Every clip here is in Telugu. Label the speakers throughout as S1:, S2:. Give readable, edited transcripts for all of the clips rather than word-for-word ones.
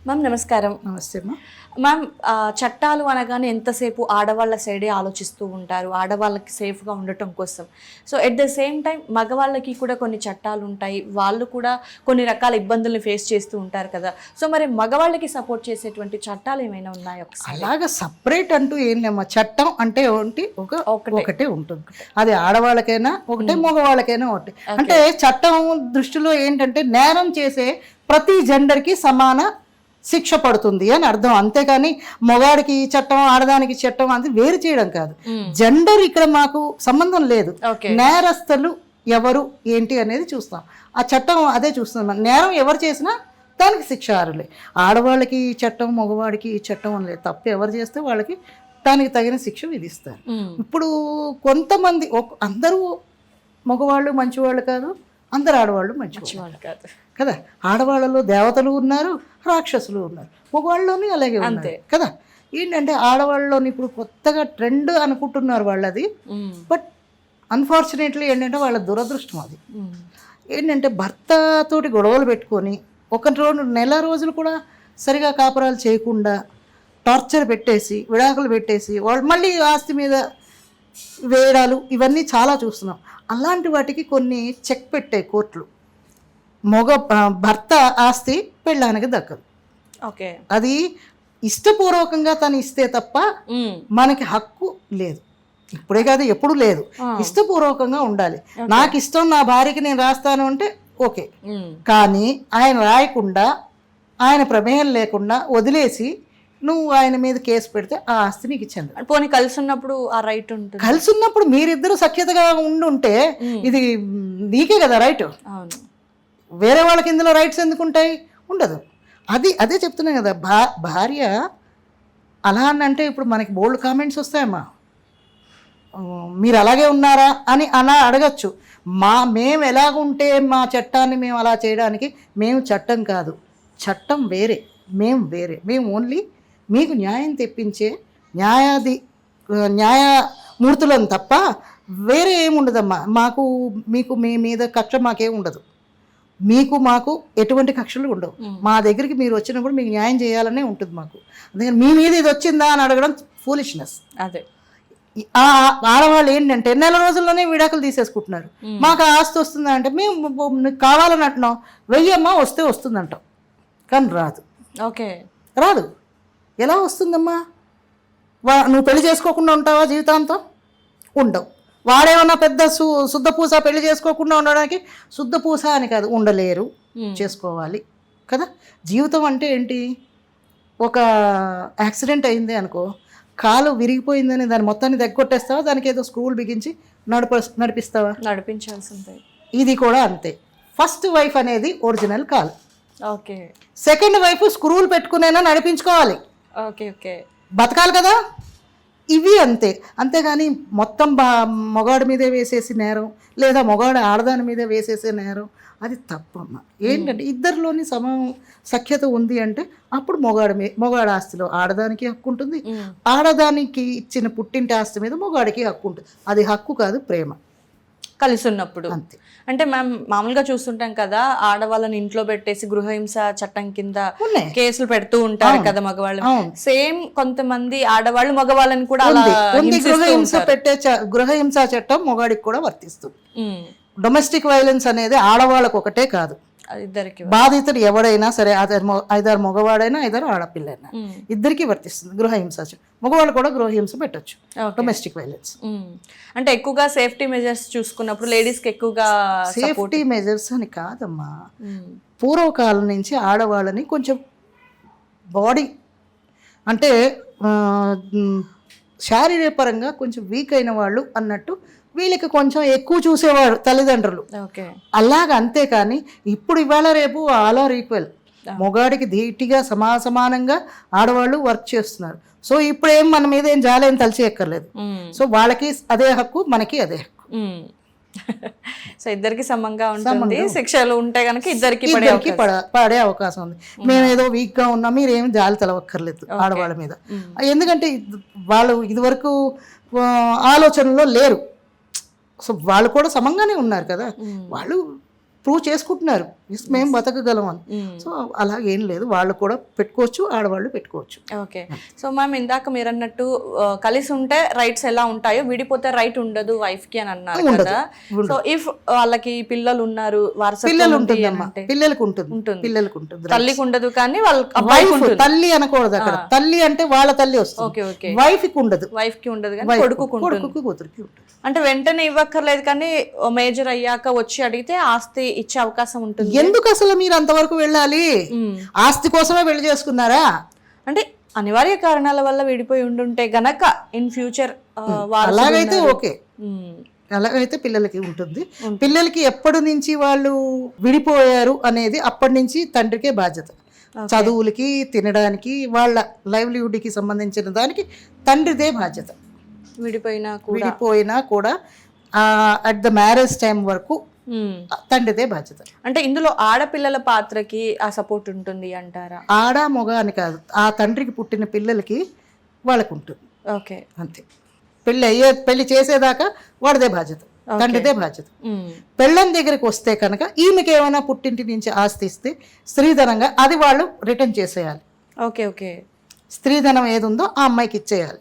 S1: మ్యామ్ నమస్కారం.
S2: నమస్తే అమ్మా.
S1: మ్యామ్ చట్టాలు అనగానే ఎంతసేపు ఆడవాళ్ళ సైడే ఆలోచిస్తూ ఉంటారు, ఆడవాళ్ళకి సేఫ్గా ఉండటం కోసం. So at the same time మగవాళ్ళకి కూడా కొన్ని చట్టాలు ఉంటాయి, వాళ్ళు కూడా కొన్ని రకాల ఇబ్బందుల్ని ఫేస్ చేస్తూ ఉంటారు కదా. సో మరి మగవాళ్ళకి సపోర్ట్ చేసేటువంటి చట్టాలు ఏమైనా ఉన్నాయో?
S2: అలాగా సపరేట్ అంటూ ఏం లేమ్మా. చట్టం అంటే ఒకటే ఉంటుంది. అది ఆడవాళ్ళకైనా ఒకటే, మగవాళ్ళకైనా ఒకటే. అంటే చట్టం దృష్టిలో ఏంటంటే నేరం చేసే ప్రతి జెండర్కి సమాన శిక్ష పడుతుంది అని అర్థం. అంతేకాని మొగాడికి చట్టం, ఆడదానికి చట్టం అది వేరు చేయడం కాదు. జెండర్ ఇక్కడ మాకు సంబంధం లేదు. నేరస్తులు ఎవరు ఏంటి అనేది చూస్తాం. ఆ చట్టం అదే చూస్తున్నాం. నేరం ఎవరు చేసినా దానికి శిక్ష అర్హులే. ఆడవాళ్ళకి చట్టం, మగవాడికి చట్టం అని లేదు. తప్పు ఎవరు చేస్తే వాళ్ళకి దానికి తగిన శిక్ష విధిస్తారు. ఇప్పుడు కొంతమంది అందరూ మగవాళ్ళు మంచివాళ్ళు కాదు, అందరు ఆడవాళ్ళు మంచివాళ్ళు కాదు కదా. ఆడవాళ్ళలో దేవతలు ఉన్నారు, రాక్షసులు ఉన్నారు, మగవాళ్ళలోని అలాగే ఉన్నారు కదా. ఏంటంటే ఆడవాళ్ళలోని ఇప్పుడు కొత్తగా ట్రెండ్ అనుకుంటున్నారు వాళ్ళది. బట్ అన్ఫార్చునేట్లీ ఏంటంటే వాళ్ళ దురదృష్టం అది. ఏంటంటే భర్తతోటి గొడవలు పెట్టుకొని నెల రోజులు కూడా సరిగా కాపురాలు చేయకుండా టార్చర్ పెట్టేసి, విడాకులు పెట్టేసి వాళ్ళు మళ్ళీ ఆస్తి మీద వేయడాలు ఇవన్నీ చాలా చూస్తున్నాం. అలాంటి వాటికి కొన్ని చెక్ పెట్టాయి కోర్టులు. భర్త ఆస్తి పెళ్ళానికి దక్కదు.
S1: ఓకే,
S2: అది ఇష్టపూర్వకంగా తను ఇస్తే తప్ప మనకి హక్కు లేదు. ఇప్పుడే కాదు, ఎప్పుడు లేదు. ఇష్టపూర్వకంగా ఉండాలి. నాకు ఇష్టం, నా భార్యకి నేను రాస్తాను అంటే ఓకే. కానీ ఆయన రాయకుండా, ఆయన ప్రమేయం లేకుండా వదిలేసి నువ్వు ఆయన మీద కేసు పెడితే ఆ ఆస్తి నీకు ఇచ్చాను.
S1: పోనీ కలిసి ఉన్నప్పుడు ఆ రైట్ ఉంటుంది.
S2: కలిసి ఉన్నప్పుడు మీరిద్దరు సఖ్యతగా ఉండుంటే ఇది నీకే కదా రైట్. వేరే వాళ్ళకి ఇందులో రైట్స్ ఎందుకు ఉంటాయి? ఉండదు. అదే చెప్తున్నాను కదా. భార్య అలా అని అంటే ఇప్పుడు మనకి బోల్డ్ కామెంట్స్ వస్తాయమ్మా. మీరు అలాగే ఉన్నారా అని అలా అడగచ్చు. మేము ఎలాగుంటే మా చట్టాన్ని మేము అలా చేయడానికి మేము చట్టం కాదు. చట్టం వేరే, మేము వేరే. మేము ఓన్లీ మీకు న్యాయం తెప్పించే న్యాయమూర్తులను తప్ప వేరే ఏముండదమ్మా. మీకు మీ మీద కక్ష మాకేం ఉండదు. మాకు ఎటువంటి కక్షలు ఉండవు. మా దగ్గరికి మీరు వచ్చినప్పుడు మీకు న్యాయం చేయాలనే ఉంటుంది మాకు. అందుకని మీ మీద ఇది వచ్చిందా అని అడగడం ఫూలిష్నెస్.
S1: అదే
S2: ఆడవాళ్ళు ఏంటంటే నెల రోజుల్లోనే విడాకులు తీసేసుకుంటున్నారు. మాకు ఆస్తి వస్తుందా అంటే మేము కావాలని అంటున్నాం, వెయ్యమ్మా వస్తే వస్తుందంటాం, కానీ రాదు.
S1: ఓకే,
S2: రాదు. ఎలా వస్తుందమ్మా? నువ్వు పెళ్లి చేసుకోకుండా ఉంటావా జీవితాంతం? ఉండవు. వాడేమన్నా పెద్ద శుద్ధపూస పెళ్లి చేసుకోకుండా ఉండడానికి? శుద్ధపూస అని కాదు, ఉండలేరు, చేసుకోవాలి కదా. జీవితం అంటే ఏంటి? ఒక యాక్సిడెంట్ అయింది అనుకో, కాలు విరిగిపోయిందని దాని మొత్తాన్ని దగ్గొట్టేస్తావా? దానికి ఏదో స్క్రూలు బిగించి నడిపిస్తావా?
S1: నడిపించాల్సిందే. ఇది
S2: కూడా అంతే. ఫస్ట్ వైఫ్ అనేది ఒరిజినల్ కాలు.
S1: ఓకే.
S2: సెకండ్ వైఫ్ స్క్రూలు పెట్టుకునైనా నడిపించుకోవాలి.
S1: ఓకే ఓకే,
S2: బతకాలి కదా. ఇవి అంతే. అంతేగాని మొత్తం మగాడి మీదే వేసేసి నేరం, లేదా మగాడు ఆడదాని మీదే వేసేసే నేరం, అది తప్పమ్మ. ఏంటంటే ఇద్దరిలోని సఖ్యత ఉంది అంటే అప్పుడు మొగాడి ఆస్తిలో ఆడదానికి హక్కు ఉంటుంది, ఆడదానికి ఇచ్చిన పుట్టింటి ఆస్తి మీద మొగాడికి హక్కు ఉంటుంది. అది హక్కు కాదు, ప్రేమ.
S1: కలిసి ఉన్నప్పుడు అంతే. అంటే మేము మామూలుగా చూస్తుంటాం కదా, ఆడవాళ్ళని ఇంట్లో పెట్టేసి గృహహింస చట్టం కింద కేసులు పెడుతూ ఉంటారు కదా మగవాళ్ళు. సేమ్ కొంతమంది ఆడవాళ్ళు మగవాళ్ళని కూడా
S2: గృహహింస చట్టం మొగాడికి కూడా వర్తిస్తుంది. డొమెస్టిక్ వైలెన్స్ అనేది ఆడవాళ్ళకు ఒకటే కాదు,
S1: ఇద్దరికి.
S2: బాధితుడు ఎవడైనా సరే, ఐదారు మగవాడైనా ఐదారు ఆడపిల్లైనా ఇద్దరికి వర్తిస్తుంది గృహహింస. మగవాళ్ళు కూడా గృహహింస పెట్టచ్చు, డొమెస్టిక్ వైలెన్స్.
S1: అంటే ఎక్కువగా సేఫ్టీ మెజర్స్ చూసుకున్నప్పుడు లేడీస్కి ఎక్కువగా
S2: సేఫ్టీ మెజర్స్ అని కాదమ్మా. పూర్వకాలం నుంచి ఆడవాళ్ళని కొంచెం బాడీ అంటే శారీరపరంగా కొంచెం వీక్ అయిన వాళ్ళు అన్నట్టు వీళ్ళకి కొంచెం ఎక్కువ చూసేవారు తల్లిదండ్రులు. అలాగ. అంతేకాని ఇప్పుడు ఇవాళ రేపు ఆల్ ఆర్ ఈక్వల్. మొగాడికి ధీటిగా సమానంగా ఆడవాళ్ళు వర్క్ చేస్తున్నారు. సో ఇప్పుడు మన మీద ఏం జాలేం తలిచి ఎక్కర్లేదు. సో వాళ్ళకి అదే హక్కు, మనకి అదే హక్కు.
S1: సో ఇద్దరికి సమంగా ఉంటుంది. శిక్షలు ఉంటే కనుక ఇద్దరికి
S2: పడే అవకాశం ఉంది. మేమేదో వీక్ గా ఉన్నాం, మీరేమి జాలి తెలవక్కర్లేదు ఆడవాళ్ళ మీద. ఎందుకంటే వాళ్ళు ఇదివరకు ఆలోచనలో లేరు. సో వాళ్ళు కూడా సమంగానే ఉన్నారు కదా, వాళ్ళు ప్రూవ్ చేసుకుంటున్నారు. ఎస్ మేము బతకగలం అని. సో అలాగేం లేదు, వాళ్ళు కూడా పెట్టుకోవచ్చు, ఆడవాళ్ళు పెట్టుకోవచ్చు.
S1: ఓకే. సో మ్యామ్ ఇందాక మీరు అన్నట్టు కలిసి ఉంటే రైట్స్ ఎలా ఉంటాయో విడిపోతే రైట్ ఉండదు వైఫ్ కి అని అన్నారు కదా. సో ఇఫ్ వాళ్ళకి పిల్లలు ఉన్నారు,
S2: పిల్లలు ఉంటుందమ్మా, పిల్లలకు ఉంటుంది, పిల్లలకు ఉంటుంది,
S1: తల్లికి ఉండదు కానీ వాళ్ళ
S2: వైఫ్ తల్లి అనకూడదు అక్కడ. తల్లి అంటే వాళ్ళ తల్లి వస్తుంది, వైఫ్ కి ఉండదు,
S1: వైఫ్ కి ఉండదు కానీ కొడుకుకి
S2: కూతురికి ఉంటుంది.
S1: అంటే వెంటనే ఇవ్వక్కర్లేదు కానీ మేజర్ అయ్యాక వచ్చి అడిగితే ఆస్తి ఇచ్చే అవకాశం ఉంటుంది.
S2: ఎందుకు అసలు మీరు అంతవరకు వెళ్ళాలి? ఆస్తి కోసమే పెళ్లి చేసుకున్నారా?
S1: అంటే అనివార్య కారణాల వల్ల విడిపోయి ఉండుంటే గనక ఇన్ ఫ్యూచర్
S2: అలాగైతే ఓకే, అలాగైతే పిల్లలకి ఉంటుంది. పిల్లలకి ఎప్పటి నుంచి వాళ్ళు విడిపోయారు అనేది అప్పటి నుంచి తండ్రికే బాధ్యత. చదువులకి, తినడానికి, వాళ్ళ లైవ్లీహుడ్కి సంబంధించిన దానికి తండ్రిదే బాధ్యత. విడిపోయినా కూడా అట్ ద మ్యారేజ్ టైం వరకు తండ్రిదే బాధ్యత.
S1: అంటే ఇందులో ఆడపిల్లల పాత్రకి ఆ సపోర్ట్ ఉంటుంది అంటారా?
S2: ఆడ మొగ అని కాదు, ఆ తండ్రికి పుట్టిన పిల్లలకి వాళ్ళకు ఉంటుంది.
S1: ఓకే,
S2: అంతే. పెళ్లి చేసేదాకా వాడిదే బాధ్యత, తండ్రిదే బాధ్యత. పెళ్ళం దగ్గరికి వస్తే కనుక ఈమెకి ఏమైనా పుట్టింటి నుంచి ఆస్తి ఇస్తే స్త్రీధనంగా అది వాళ్ళు రిటర్న్ చేసేయాలి.
S1: ఓకే ఓకే,
S2: స్త్రీధనం ఏది ఉందో ఆ అమ్మాయికి ఇచ్చేయాలి.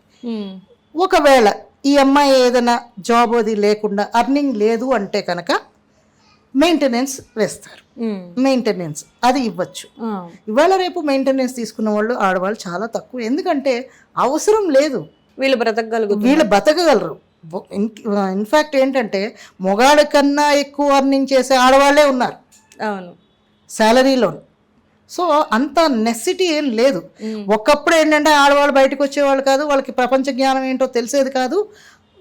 S2: ఒకవేళ ఈ అమ్మాయి ఏదైనా జాబ్ అది లేకుండా అర్నింగ్ లేదు అంటే కనుక మెయింటెనెన్స్ వేస్తారు. మెయింటెనెన్స్ అది ఇవ్వచ్చు. ఇవాళ రేపు మెయింటెనెన్స్ తీసుకున్న వాళ్ళు ఆడవాళ్ళు చాలా తక్కువ, ఎందుకంటే అవసరం లేదు, వీళ్ళు బతకగలరు. ఇన్ఫ్యాక్ట్ ఏంటంటే మొగాడి కన్నా ఎక్కువ అర్నింగ్ చేసే ఆడవాళ్లే ఉన్నారు.
S1: అవును,
S2: శాలరీలో. సో అంత నెసిటీ ఏం లేదు. ఒకప్పుడు ఏంటంటే ఆడవాళ్ళు బయటకు వచ్చేవాళ్ళు కాదు, వాళ్ళకి ప్రపంచ జ్ఞానం ఏంటో తెలిసేది కాదు,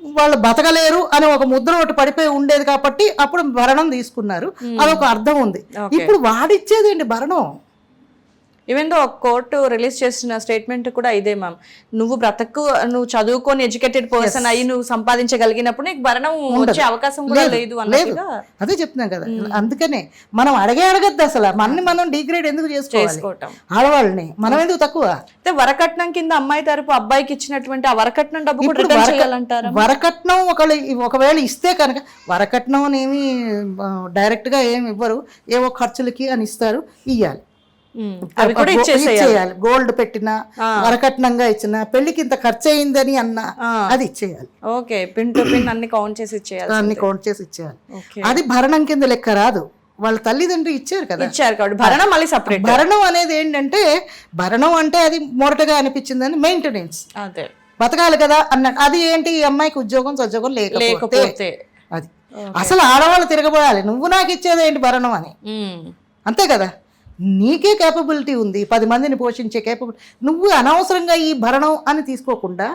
S2: వాళ్ళు బతకలేరు అని ఒక ముద్ర ఒకటి పడిపోయి ఉండేది కాబట్టి అప్పుడు భరణం తీసుకున్నారు, అదొక అర్థం ఉంది. ఇప్పుడు వాడిచ్చేదేంటి భరణం?
S1: ఈవెన్ దో కోర్టు రిలీజ్ చేసిన స్టేట్మెంట్ కూడా ఇదే మ్యామ్, నువ్వు నువ్వు చదువుకొని ఎడ్యుకేటెడ్ పర్సన్ అయ్యి నువ్వు సంపాదించగలిగినప్పుడు నీకు భరణం వచ్చే అవకాశం కూడా లేదు అన్నట్టుగా.
S2: అదే చెప్తున్నాం కదా, అందుకనే మనం అడగద్దు అసలు, మనం డిగ్రేడ్ ఎందుకు చేసుకోవటం ఆడవాళ్ళని, మనం ఎందుకు తక్కువ?
S1: వరకట్నం కింద అమ్మాయి తరపు అబ్బాయికి ఇచ్చినటువంటి ఆ వరకట్నం డబ్బు కూడా రిటర్న్ చేయాలంటారా?
S2: వరకట్నం ఒకవేళ ఇస్తే కనుక, వరకట్నం ఏమి డైరెక్ట్ గా ఏమి ఇవ్వరు, ఏవో ఖర్చులకి అని ఇస్తారు, ఇయ్యాలి. ఇచ్చేయాలి. గోల్డ్ పెట్టినా, వరకట్నంగా ఇచ్చిన, పెళ్లికి ఇంత ఖర్చు అయిందని అన్నా అది ఇచ్చేయాలి.
S1: ఓకే, పిన్ టు పిన్ అన్ని కౌంట్ చేసి ఇచ్చేయాలి,
S2: అన్ని కౌంట్ చేసి ఇచ్చేయాలి. అది భరణం కింద లెక్క రాదు, వాళ్ళ తల్లిదండ్రులు ఇచ్చారు కదా,
S1: ఇచ్చారు కాబట్టి భరణం మళ్ళీ సపరేట్.
S2: భరణం అనేది ఏంటంటే, భరణం అంటే అది మొరటగా అనిపించిందని మెయింటెనెన్స్, అదే బతకాలి కదా అన్నట్టు. అది ఏంటి, ఈ అమ్మాయికి ఉద్యోగం సద్యోగం లేకపోతే అది అసలు ఆడవాళ్ళు తిరగబడాలి, నువ్వు నాకు ఇచ్చేది ఏంటి భరణం అని, అంతే కదా. నీకే కేపబిలిటీ ఉంది, 10 మందిని పోషించే కేపబిలిటీ, నువ్వు అనవసరంగా ఈ భరణం అని తీసుకోకుండా,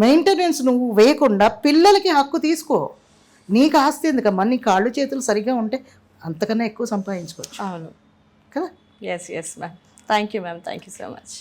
S2: మెయింటెనెన్స్ నువ్వు వేయకుండా పిల్లలకి హక్కు తీసుకో. నీకు ఆస్తి ఎందుకమ్మా, నీ కాళ్ళు చేతులు సరిగ్గా ఉంటే అంతకన్నా ఎక్కువ సంపాదించుకోవచ్చు.
S1: అవును
S2: కదా.
S1: Yes ma'am, thank you ma'am, thank you so much.